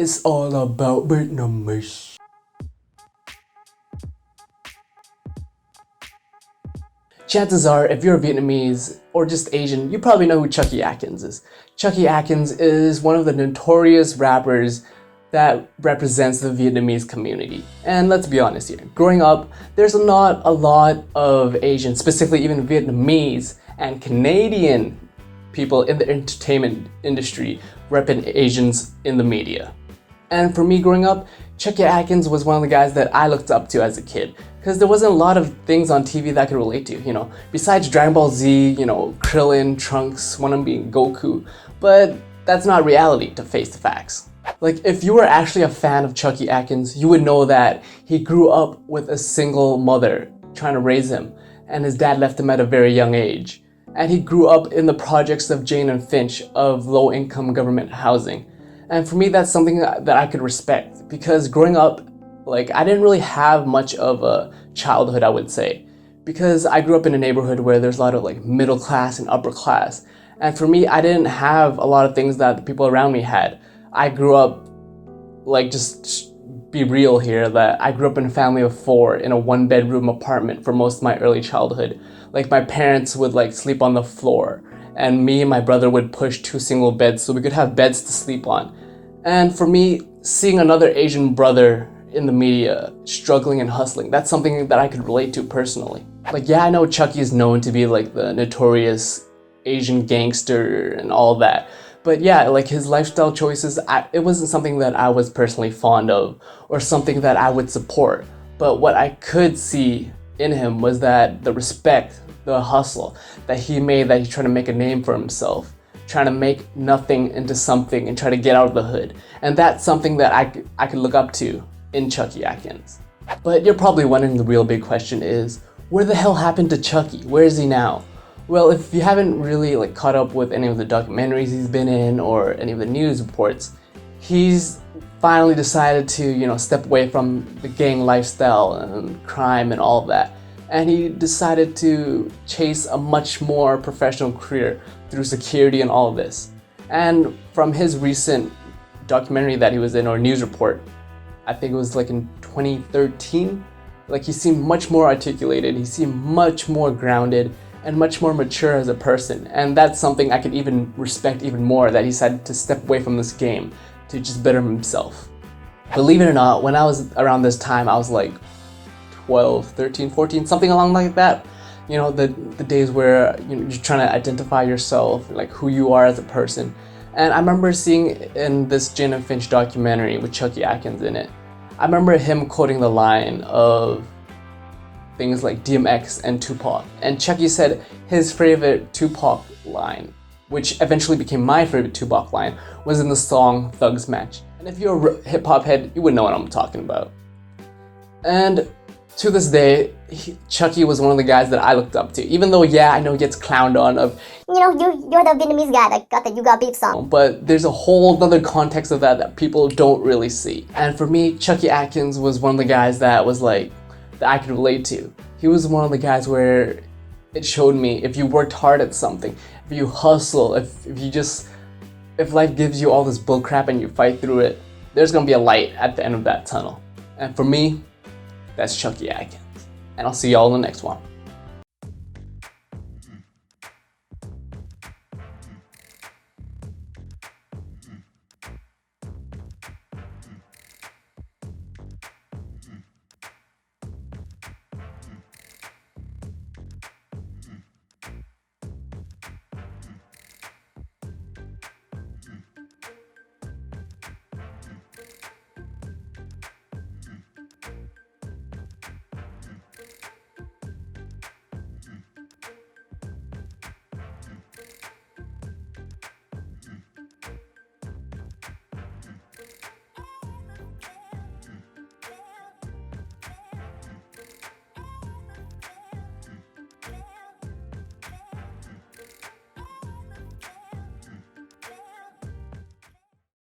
It's all about Vietnamese. Chances are, if you're Vietnamese or just Asian, you probably know who Chuckie Akenz is. Chuckie Akenz is one of the notorious rappers that represents the Vietnamese community. And let's be honest here, growing up, there's not a lot of Asian, specifically even Vietnamese and Canadian people in the entertainment industry repping Asians in the media. And for me growing up, Chuckie Akenz was one of the guys that I looked up to as a kid, because there wasn't a lot of things on TV that I could relate to, besides Dragon Ball Z, Krillin, Trunks, one of them being Goku, but that's not reality to face the facts. Like, if you were actually a fan of Chuckie Akenz, you would know that he grew up with a single mother trying to raise him, and his dad left him at a very young age. And he grew up in the projects of Jane and Finch of low-income government housing. And for me, that's something that I could respect, because growing up, I didn't really have much of a childhood, I would say, because I grew up in a neighborhood where there's a lot of middle class and upper class. And for me, I didn't have a lot of things that the people around me had. I grew up, just be real here, that I grew up in a family of 4 in a 1-bedroom apartment for most of my early childhood. My parents would sleep on the floor, and me and my brother would push 2 single beds so we could have beds to sleep on. And for me, seeing another Asian brother in the media struggling and hustling, that's something that I could relate to personally. Yeah, I know Chuckie is known to be the notorious Asian gangster and all that, but yeah, his lifestyle choices, it wasn't something that I was personally fond of or something that I would support. But what I could see in him was that the respect, the hustle that he made, that he's trying to make a name for himself, trying to make nothing into something and try to get out of the hood. And that's something that I could look up to in Chuckie Akenz. But you're probably wondering, the real big question is, where the hell happened to Chuckie? Where is he now? Well, if you haven't really caught up with any of the documentaries he's been in or any of the news reports, he's finally decided to, step away from the gang lifestyle and crime and all of that. And he decided to chase a much more professional career through security and all of this. And from his recent documentary that he was in, or news report, I think it was in 2013, he seemed much more articulated, he seemed much more grounded and much more mature as a person. And that's something I could even respect even more, that he decided to step away from this game to just better himself. Believe it or not, when I was around this time, I was 12, 13, 14, something along like that. The days where you're trying to identify yourself, who you are as a person. And I remember seeing in this Jane and Finch documentary with Chuckie Akenz in it, I remember him quoting the line of things like DMX and Tupac. And Chuckie said his favorite Tupac line, which eventually became my favorite Tupac line, was in the song Thugs Match. And if you're a hip-hop head, you would know what I'm talking about. And to this day, Chuckie was one of the guys that I looked up to. Even though, yeah, I know he gets clowned on of, you're the Vietnamese guy that you got beef song. But there's a whole other context of that people don't really see. And for me, Chuckie Akenz was one of the guys that was that I could relate to. He was one of the guys where it showed me, if you worked hard at something, if you hustle, if life gives you all this bullcrap and you fight through it, there's gonna be a light at the end of that tunnel. And for me, that's Chuckie Akenz. And I'll see y'all in the next one.